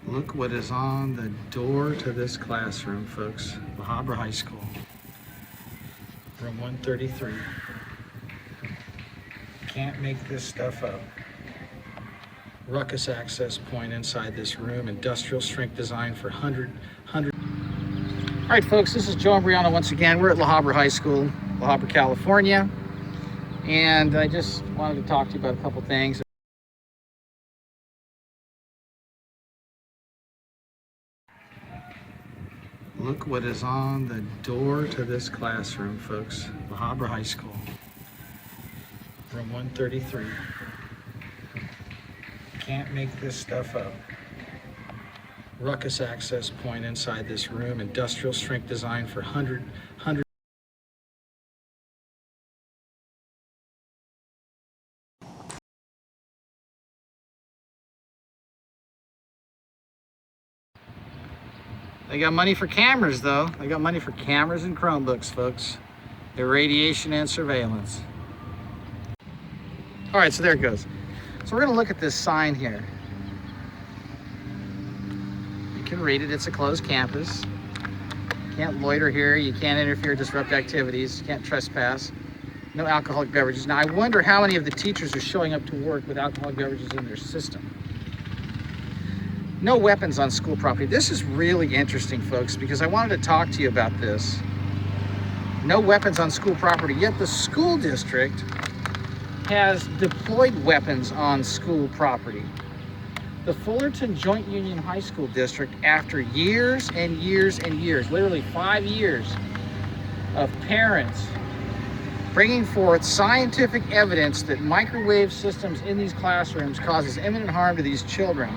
Look what is on the door to this classroom, folks. Habra High School, room 133. Can't make this stuff up. Ruckus access point inside this room, industrial strength design for 100. All right, folks, this is Joe Imbriano once again. We're at Habra High School, Habra, California. And I just wanted to talk to you about a couple things. Look what is on the door to this classroom, folks. Habra High School, room 133. Can't make this stuff up. Ruckus access point inside this room, industrial strength design for 100. They got money for cameras, though. They got money for cameras and Chromebooks, folks. Irradiation and surveillance. All right, so there it goes. So we're gonna look at this sign here. You can read it, it's a closed campus. You can't loiter here, you can't interfere, disrupt activities, you can't trespass. No alcoholic beverages. Now I wonder how many of the teachers are showing up to work with alcoholic beverages in their system. No weapons on school property. This is really interesting, folks, because I wanted to talk to you about this. No weapons on school property, yet the school district has deployed weapons on school property. The Fullerton Joint Union High School District, after years and years and years, literally 5 years of parents bringing forth scientific evidence that microwave systems in these classrooms causes imminent harm to these children.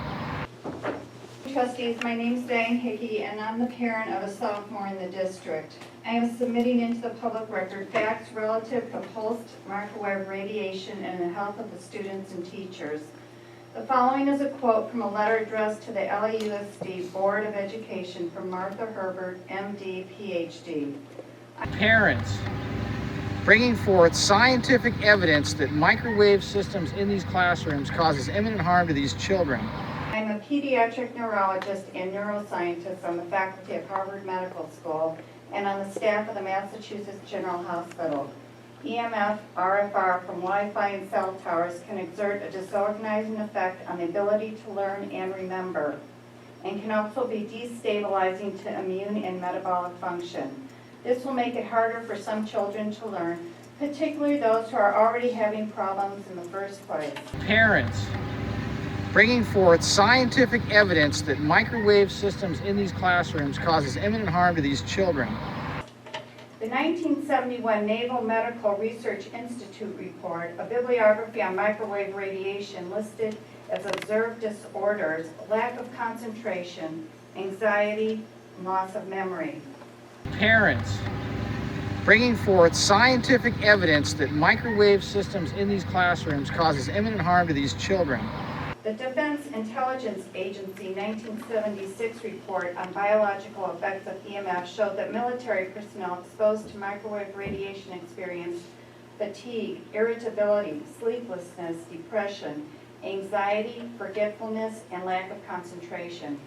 Trustees, my name is Diane Hickey, and I'm the parent of a sophomore in the district. I am submitting into the public record facts relative to pulsed microwave radiation and the health of the students and teachers. The following is a quote from a letter addressed to the LAUSD Board of Education from Martha Herbert, MD, PhD. Parents bringing forth scientific evidence that microwave systems in these classrooms causes imminent harm to these children. I'm a pediatric neurologist and neuroscientist on the faculty of Harvard Medical School and on the staff of the Massachusetts General Hospital. EMF, RFR from Wi-Fi and cell towers can exert a disorganizing effect on the ability to learn and remember, and can also be destabilizing to immune and metabolic function. This will make it harder for some children to learn, particularly those who are already having problems in the first place. Parents bringing forth scientific evidence that microwave systems in these classrooms causes imminent harm to these children. The 1971 Naval Medical Research Institute report, a bibliography on microwave radiation, listed as observed disorders, lack of concentration, anxiety, and loss of memory. Parents bringing forth scientific evidence that microwave systems in these classrooms causes imminent harm to these children. The Defense Intelligence Agency 1976 report on biological effects of EMF showed that military personnel exposed to microwave radiation experienced fatigue, irritability, sleeplessness, depression, anxiety, forgetfulness, and lack of concentration.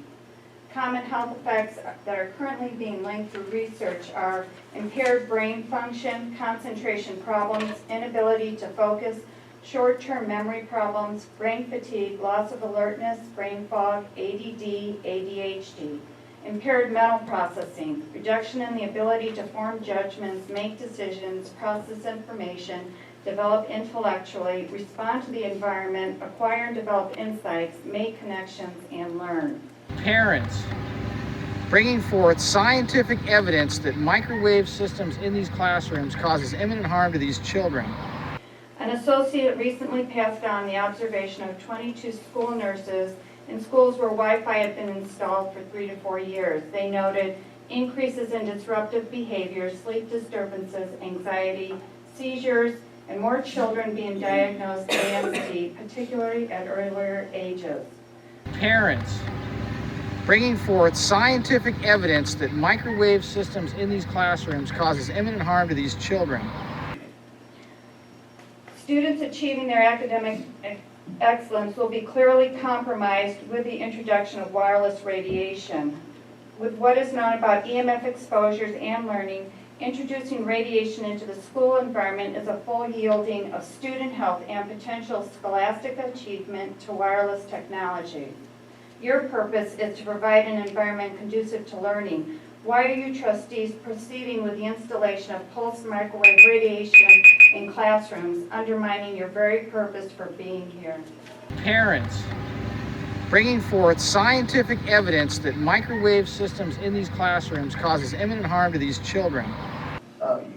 Common health effects that are currently being linked through research are impaired brain function, concentration problems, inability to focus, short-term memory problems, brain fatigue, loss of alertness, brain fog, ADD, ADHD, impaired mental processing, reduction in the ability to form judgments, make decisions, process information, develop intellectually, respond to the environment, acquire and develop insights, make connections, and learn. Parents bringing forth scientific evidence that microwave systems in these classrooms causes imminent harm to these children. An associate recently passed on the observation of 22 school nurses in schools where Wi-Fi had been installed for 3 to 4 years. They noted increases in disruptive behavior, sleep disturbances, anxiety, seizures, and more children being diagnosed with ASD, particularly at earlier ages. Parents bringing forth scientific evidence that microwave systems in these classrooms causes imminent harm to these children. Students achieving their academic excellence will be clearly compromised with the introduction of wireless radiation. With what is known about EMF exposures and learning, introducing radiation into the school environment is a full yielding of student health and potential scholastic achievement to wireless technology. Your purpose is to provide an environment conducive to learning. Why are you trustees proceeding with the installation of pulse microwave radiation in classrooms, undermining your very purpose for being here? Parents bringing forth scientific evidence that microwave systems in these classrooms causes imminent harm to these children.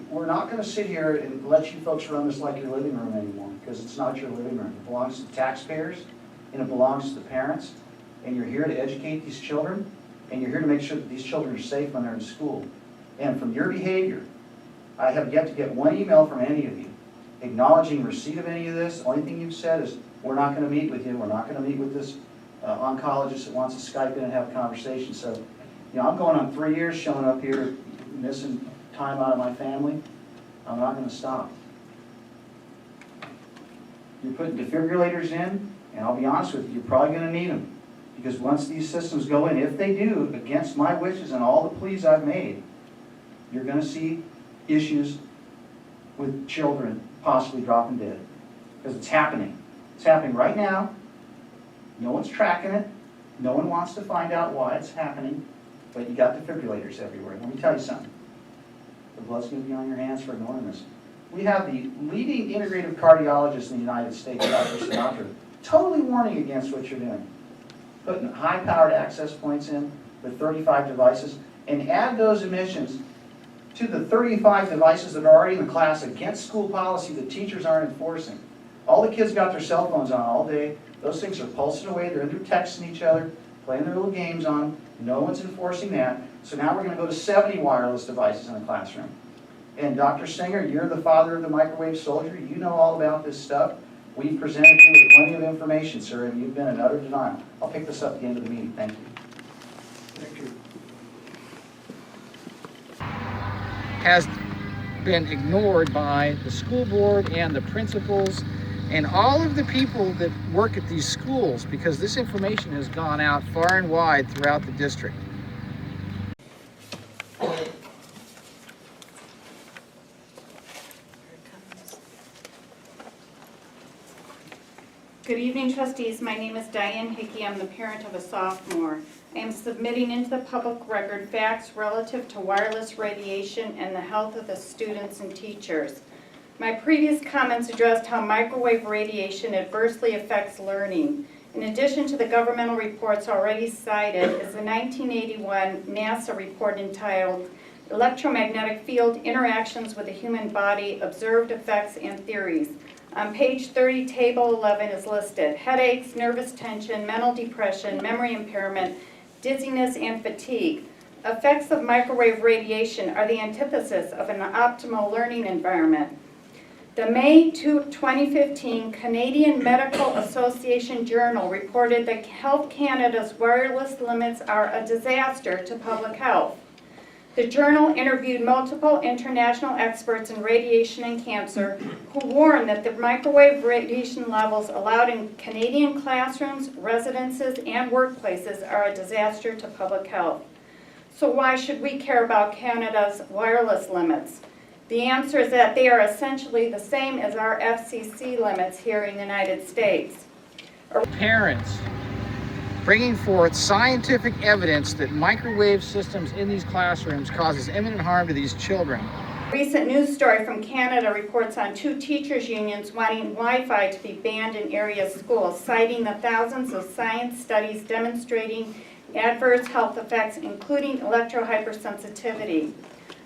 We're not going to sit here and let you folks run this like your living room anymore, because it's not your living room. It belongs to the taxpayers, and it belongs to the parents, and you're here to educate these children, and you're here to make sure that these children are safe when they're in school. And from your behavior, I have yet to get one email from any of you acknowledging receipt of any of this. The only thing you've said is, we're not going to meet with you, we're not going to meet with this oncologist that wants to Skype in and have a conversation. So, you know, I'm going on 3 years showing up here, missing time out of my family. I'm not going to stop. You're putting defibrillators in, and I'll be honest with you, you're probably going to need them. Because once these systems go in, if they do, against my wishes and all the pleas I've made, you're going to see issues with children possibly dropping dead. Because it's happening. It's happening right now. No one's tracking it. No one wants to find out why it's happening. But you got defibrillators everywhere. Let me tell you something. The blood's going to be on your hands for ignoring this. We have the leading integrative cardiologist in the United States, Dr. Sinatra, totally warning against what you're doing. Putting high-powered access points in with 35 devices, and add those emissions to the 35 devices that are already in the class against school policy that teachers aren't enforcing. All the kids got their cell phones on all day. Those things are pulsing away. They're in there texting each other, playing their little games on them. No one's enforcing that. So now we're going to go to 70 wireless devices in the classroom. And Dr. Singer, you're the father of the microwave soldier. You know all about this stuff. We've presented you with plenty of information, sir, and you've been in utter denial. I'll pick this up at the end of the meeting. Thank you. Thank you. Has been ignored by the school board and the principals and all of the people that work at these schools, because this information has gone out far and wide throughout the district. Good evening, trustees. My name is Diane Hickey. I'm the parent of a sophomore. I am submitting into the public record facts relative to wireless radiation and the health of the students and teachers. My previous comments addressed how microwave radiation adversely affects learning. In addition to the governmental reports already cited is the 1981 NASA report entitled Electromagnetic Field Interactions with the Human Body, Observed Effects and Theories. On page 30, table 11 is listed. Headaches, nervous tension, mental depression, memory impairment, dizziness, and fatigue. Effects of microwave radiation are the antithesis of an optimal learning environment. The May 2015 Canadian Medical Association Journal reported that Health Canada's wireless limits are a disaster to public health. The journal interviewed multiple international experts in radiation and cancer who warned that the microwave radiation levels allowed in Canadian classrooms, residences, and workplaces are a disaster to public health. So why should we care about Canada's wireless limits? The answer is that they are essentially the same as our FCC limits here in the United States. Parents bringing forth scientific evidence that microwave systems in these classrooms causes imminent harm to these children. A recent news story from Canada reports on 2 teachers' unions wanting Wi-Fi to be banned in area schools, citing the thousands of science studies demonstrating adverse health effects, including electrohypersensitivity.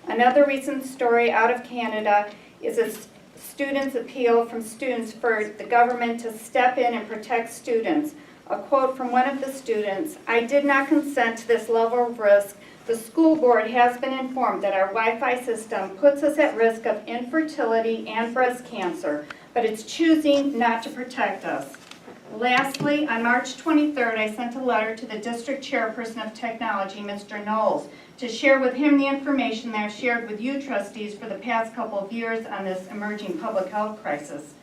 Another recent story out of Canada is a student's appeal from students for the government to step in and protect students. A quote from one of the students, "I did not consent to this level of risk. The school board has been informed that our Wi-Fi system puts us at risk of infertility and breast cancer, but it's choosing not to protect us." Lastly, on March 23rd, I sent a letter to the district chairperson of technology, Mr. Knowles, to share with him the information that I've shared with you trustees for the past couple of years on this emerging public health crisis.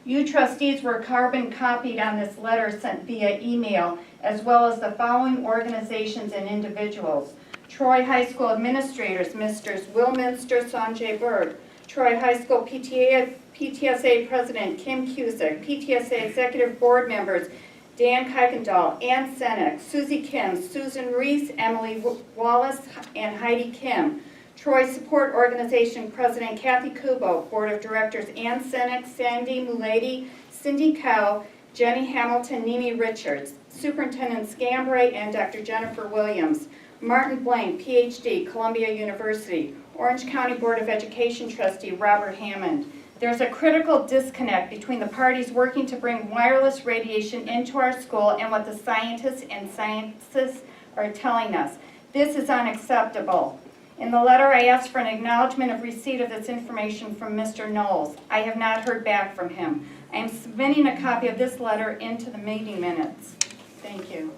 You trustees were carbon copied on this letter sent via email, as well as the following organizations and individuals. Troy High School administrators, Mr. Willminster Sanjay Berg, Troy High School PTSA President Kim Cusick, PTSA Executive Board members Dan Kuykendall, Ann Senek, Susie Kim, Susan Reese, Emily Wallace, and Heidi Kim. Troy Support Organization President Kathy Kubo, Board of Directors Ann Senek, Sandy Mulady, Cindy Cow, Jenny Hamilton, Nimi Richards, Superintendent Scambray, and Dr. Jennifer Williams. Martin Blaine, PhD, Columbia University. Orange County Board of Education Trustee Robert Hammond. There's a critical disconnect between the parties working to bring wireless radiation into our school and what the scientists and scientists are telling us. This is unacceptable. In the letter, I asked for an acknowledgement of receipt of this information from Mr. Knowles. I have not heard back from him. I am submitting a copy of this letter into the meeting minutes. Thank you.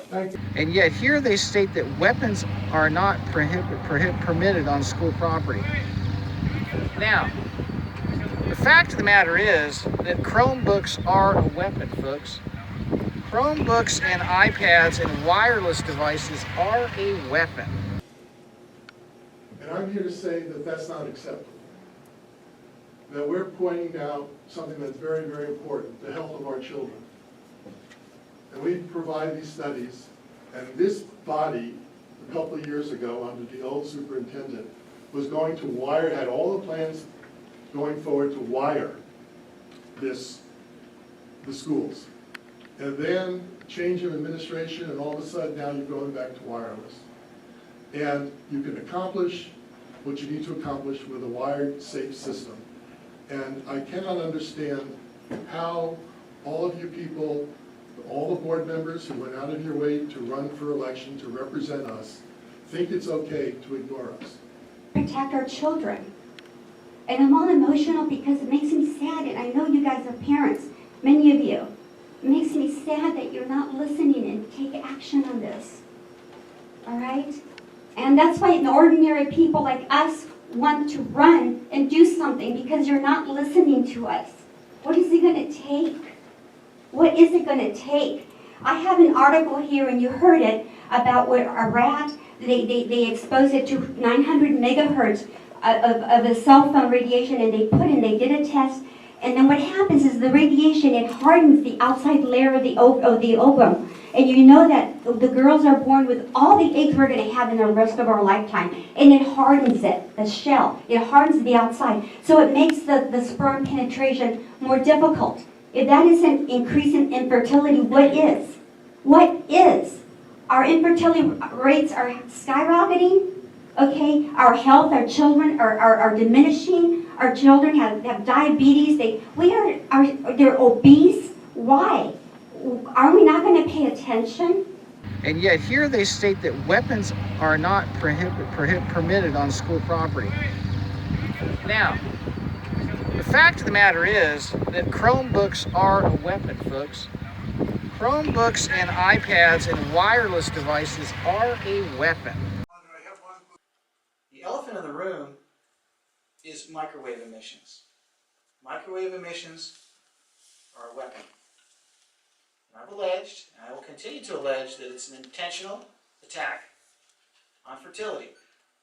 Thank you. And yet here they state that weapons are not permitted on school property. Now, the fact of the matter is that Chromebooks are a weapon, folks. Chromebooks and iPads and wireless devices are a weapon. And I'm here to say that that's not acceptable. That we're pointing out something that's very, very important, the health of our children. And we provide these studies, and this body, a couple of years ago, under the old superintendent, was going to wire, had all the plans going forward to wire the schools. And then change of administration, and all of a sudden now you're going back to wireless. And you can accomplish what you need to accomplish with a wired, safe system. And I cannot understand how all of you people, all the board members who went out of your way to run for election to represent us, think it's okay to ignore us. Protect our children. And I'm all emotional because it makes me sad, and I know you guys are parents, many of you. It makes me sad that you're not listening and take action on this. All right? And that's why the ordinary people like us want to run and do something, because you're not listening to us. What is it going to take? What is it going to take? I have an article here, and you heard it, about where a rat, they expose it to 900 megahertz of a cell phone radiation, and they did a test, and then what happens is the radiation, it hardens the outside layer of the ovum. And you know that the girls are born with all the eggs we're going to have in the rest of our lifetime. And it hardens it, the shell. It hardens the outside. So it makes the sperm penetration more difficult. If that isn't increasing infertility, what is? What is? Our infertility rates are skyrocketing. Okay, our health, our children are diminishing. Our children have diabetes. They're obese. Why? Are we not going to pay attention? And yet here they state that weapons are not permitted on school property. Now, the fact of the matter is that Chromebooks are a weapon, folks. Chromebooks and iPads and wireless devices are a weapon. The elephant in the room is microwave emissions. Microwave emissions are a weapon. And I've alleged, and I will continue to allege, that it's an intentional attack on fertility.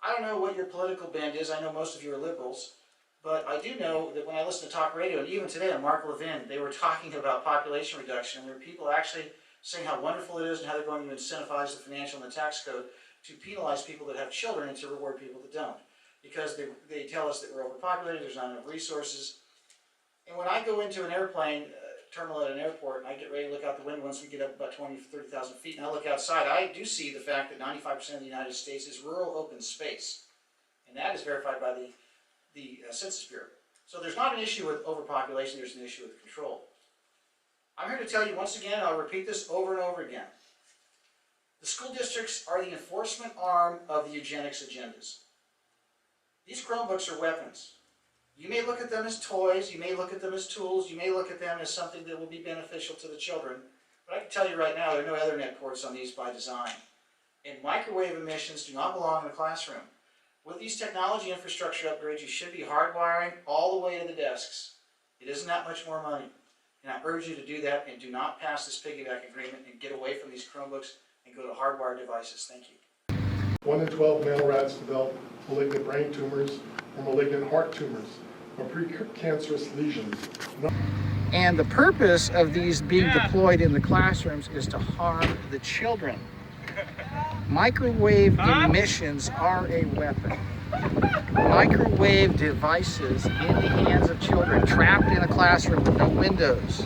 I don't know what your political bend is. I know most of you are liberals. But I do know that when I listen to talk radio, and even today on Mark Levin, they were talking about population reduction. And there were people actually saying how wonderful it is and how they're going to incentivize the financial and the tax code to penalize people that have children and to reward people that don't. Because they tell us that we're overpopulated, there's not enough resources. And when I go into an airplane terminal at an airport and I get ready to look out the window once we get up about 20,000 to 30,000 feet and I look outside, I do see the fact that 95% of the United States is rural open space. And that is verified by the Census Bureau. So there's not an issue with overpopulation, there's an issue with control. I'm here to tell you once again, I'll repeat this over and over again. The school districts are the enforcement arm of the eugenics agendas. These Chromebooks are weapons. You may look at them as toys, you may look at them as tools, you may look at them as something that will be beneficial to the children, but I can tell you right now there are no Ethernet ports on these by design. And microwave emissions do not belong in the classroom. With these technology infrastructure upgrades, you should be hardwiring all the way to the desks. It isn't that much more money. And I urge you to do that and do not pass this piggyback agreement and get away from these Chromebooks and go to hardwired devices. Thank you. 1 in 12 male rats develop malignant brain tumors or malignant heart tumors or precancerous lesions. And the purpose of these being deployed in the classrooms is to harm the children. Microwave emissions are a weapon. Microwave devices in the hands of children trapped in a classroom with no windows,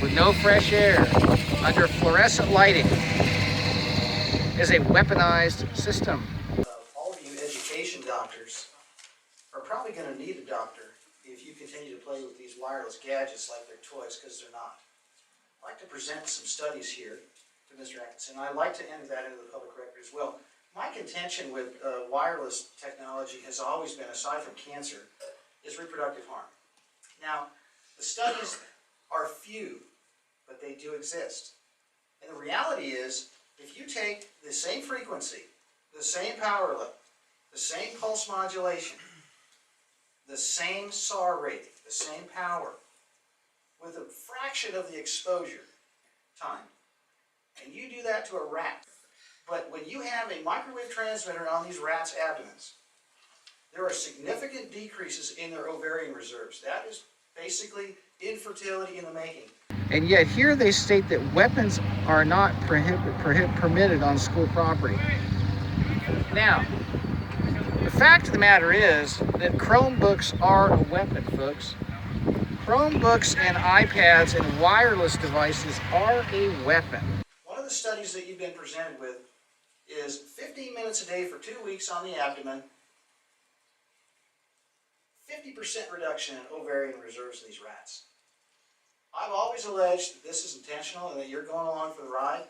with no fresh air, under fluorescent lighting, is a weaponized system. All of you education doctors are probably going to need a doctor if you continue to play with these wireless gadgets like they're toys, because they're not. I'd like to present some studies here to Mr. Atkinson. I'd like to enter that into the public record as well. My contention with wireless technology has always been, aside from cancer, is reproductive harm. Now, the studies are few, but they do exist. And the reality is, if you take the same frequency, the same power level, the same pulse modulation, the same SAR rating, the same power, with a fraction of the exposure time, and you do that to a rat, but when you have a microwave transmitter on these rats' abdomens, there are significant decreases in their ovarian reserves. That is basically infertility in the making. And yet here they state that weapons are not permitted on school property. Now, the fact of the matter is that Chromebooks are a weapon, folks. Chromebooks and iPads and wireless devices are a weapon. One of the studies that you've been presented with is 15 minutes a day for 2 weeks on the abdomen, 50% reduction in ovarian reserves in these rats. I've always alleged that this is intentional and that you're going along for the ride.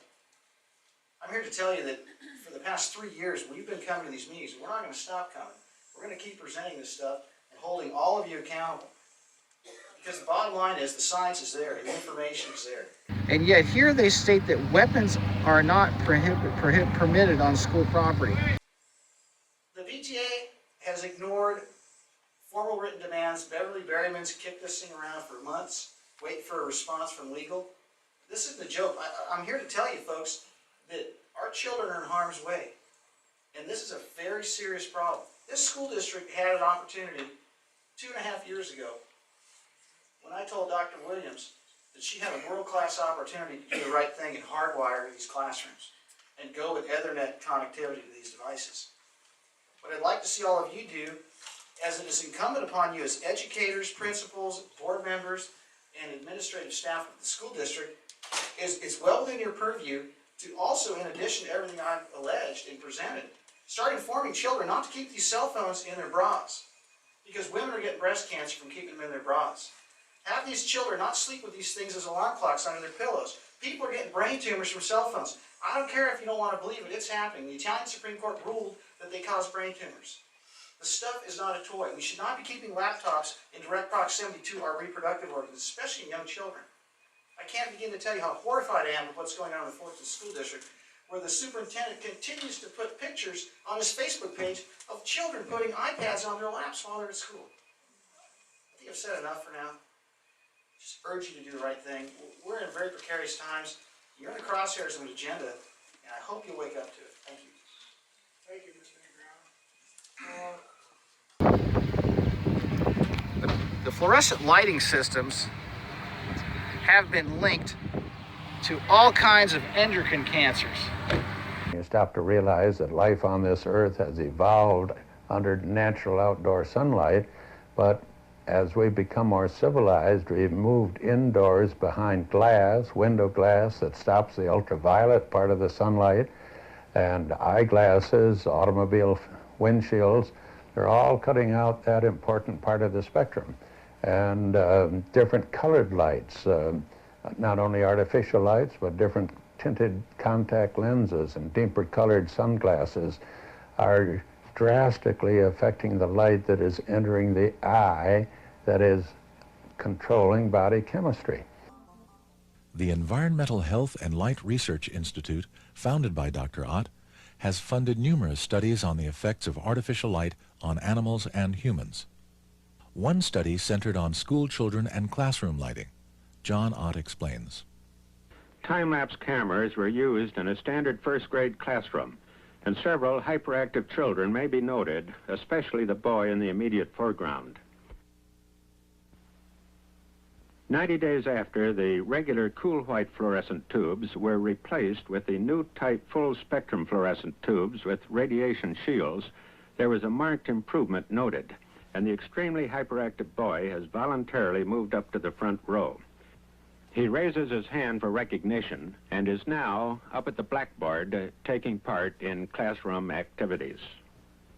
I'm here to tell you that for the past 3 years, we've been coming to these meetings. We're not going to stop coming. We're going to keep presenting this stuff and holding all of you accountable. Because the bottom line is the science is there, the information is there. And yet here they state that weapons are not permitted on school property. The VTA has ignored formal written demands. Beverly Berryman's kicked this thing around for months, waiting for a response from legal. This isn't a joke. I'm here to tell you, folks, that our children are in harm's way. And this is a very serious problem. This school district had an opportunity 2.5 years ago when I told Dr. Williams that she had a world-class opportunity to do the right thing and hardwire these classrooms and go with Ethernet connectivity to these devices. What I'd like to see all of you do, as it is incumbent upon you as educators, principals, board members, and administrative staff of the school district, is it's well within your purview to also, in addition to everything I've alleged and presented, start informing children not to keep these cell phones in their bras, because women are getting breast cancer from keeping them in their bras. Have these children not sleep with these things as alarm clocks under their pillows. People are getting brain tumors from cell phones. I don't care if you don't want to believe it, it's happening. The Italian Supreme Court ruled that they cause brain tumors. The stuff is not a toy. We should not be keeping laptops in direct proximity to our reproductive organs, especially in young children. I can't begin to tell you how horrified I am with what's going on in the Fullerton School District, where the superintendent continues to put pictures on his Facebook page of children putting iPads on their laps while they're at school. I think I've said enough for now. Just urge you to do the right thing. We're in very precarious times. You're in the crosshairs of an agenda, and I hope you'll wake up to it. Thank you. Thank you, Mr. Imbriano. The fluorescent lighting systems have been linked to all kinds of endocrine cancers. You stop to realize that life on this earth has evolved under natural outdoor sunlight, but as we become more civilized, we've moved indoors behind glass, window glass that stops the ultraviolet part of the sunlight, and eyeglasses, automobile windshields, they're all cutting out that important part of the spectrum. And different colored lights, not only artificial lights, but different tinted contact lenses and deeper colored sunglasses are drastically affecting the light that is entering the eye, that is controlling body chemistry. The Environmental Health and Light Research Institute, founded by Dr. Ott, has funded numerous studies on the effects of artificial light on animals and humans. One study centered on school children and classroom lighting. John Ott explains. Time-lapse cameras were used in a standard first-grade classroom, and several hyperactive children may be noted, especially the boy in the immediate foreground. 90 days after, the regular cool white fluorescent tubes were replaced with the new type full-spectrum fluorescent tubes with radiation shields, there was a marked improvement noted, and the extremely hyperactive boy has voluntarily moved up to the front row. He raises his hand for recognition and is now up at the blackboard taking part in classroom activities.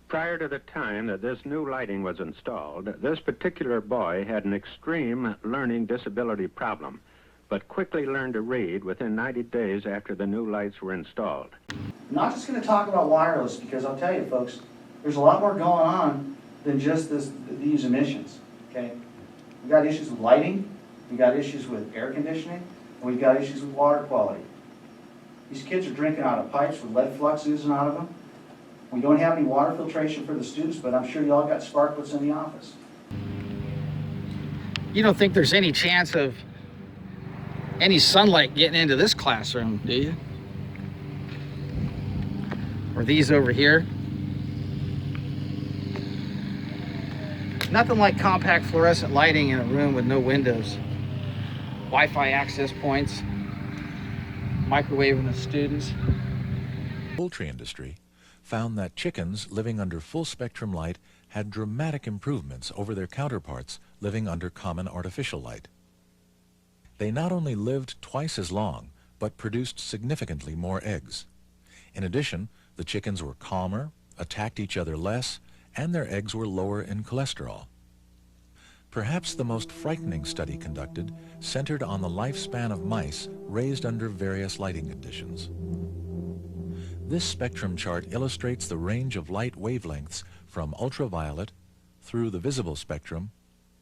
Prior to the time that this new lighting was installed, this particular boy had an extreme learning disability problem, but quickly learned to read within 90 days after the new lights were installed. I'm not just going to talk about wireless, because I'll tell you folks, there's a lot more going on than just these emissions, okay? We've got issues with lighting, we've got issues with air conditioning, and we've got issues with water quality. These kids are drinking out of pipes with lead flux oozing out of them. We don't have any water filtration for the students, but I'm sure you all got sparklets in the office. You don't think there's any chance of any sunlight getting into this classroom, do you? Or these over here? Nothing like compact fluorescent lighting in a room with no windows. Wi-Fi access points, microwaving the students. The poultry industry found that chickens living under full spectrum light had dramatic improvements over their counterparts living under common artificial light. They not only lived twice as long, but produced significantly more eggs. In addition, the chickens were calmer, attacked each other less, and their eggs were lower in cholesterol. Perhaps the most frightening study conducted centered on the lifespan of mice raised under various lighting conditions. This spectrum chart illustrates the range of light wavelengths from ultraviolet through the visible spectrum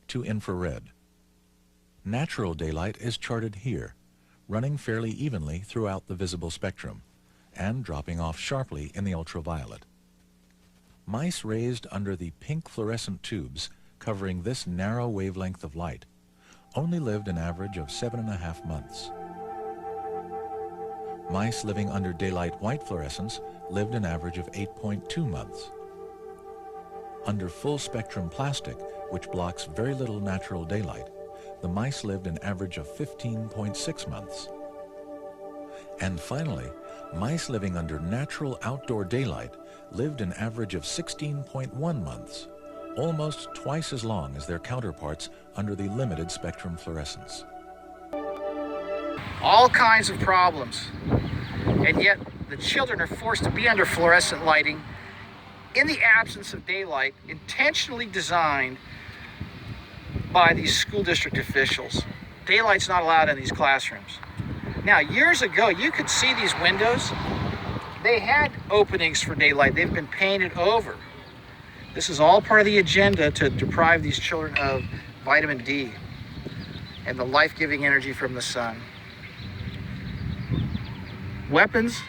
to infrared. Natural daylight is charted here, running fairly evenly throughout the visible spectrum and dropping off sharply in the ultraviolet. Mice raised under the pink fluorescent tubes covering this narrow wavelength of light only lived an average of 7.5 months. Mice living under daylight white fluorescence lived an average of 8.2 months. Under full spectrum plastic, which blocks very little natural daylight, the mice lived an average of 15.6 months. And finally, mice living under natural outdoor daylight lived an average of 16.1 months, almost twice as long as their counterparts under the limited spectrum fluorescence. All kinds of problems, and yet the children are forced to be under fluorescent lighting in the absence of daylight, intentionally designed by these school district officials. Daylight's not allowed in these classrooms. Now, years ago, you could see these windows. They had openings for daylight. They've been painted over. This is all part of the agenda to deprive these children of vitamin D and the life-giving energy from the sun. Weapons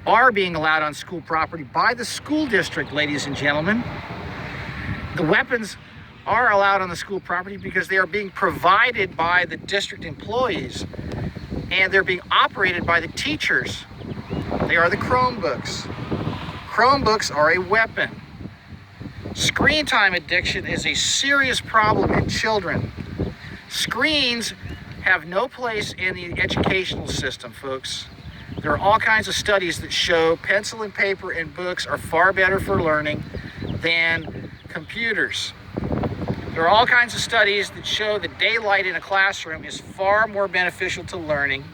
are being allowed on school property by the school district, ladies and gentlemen. The weapons are allowed on the school property because they are being provided by the district employees and they're being operated by the teachers. They are the Chromebooks. Chromebooks are a weapon. Screen time addiction is a serious problem in children. Screens have no place in the educational system, folks. There are all kinds of studies that show pencil and paper and books are far better for learning than computers. There are all kinds of studies that show that daylight in a classroom is far more beneficial to learning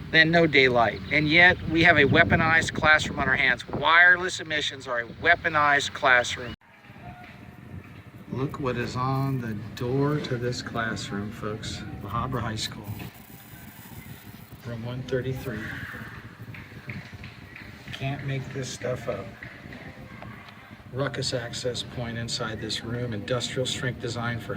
than no daylight. And yet we have a weaponized classroom on our hands. Wireless emissions are a weaponized classroom. Look what is on the door to this classroom, folks. The Habra High School. Room 133. Can't make this stuff up. Ruckus access point inside this room, industrial strength design for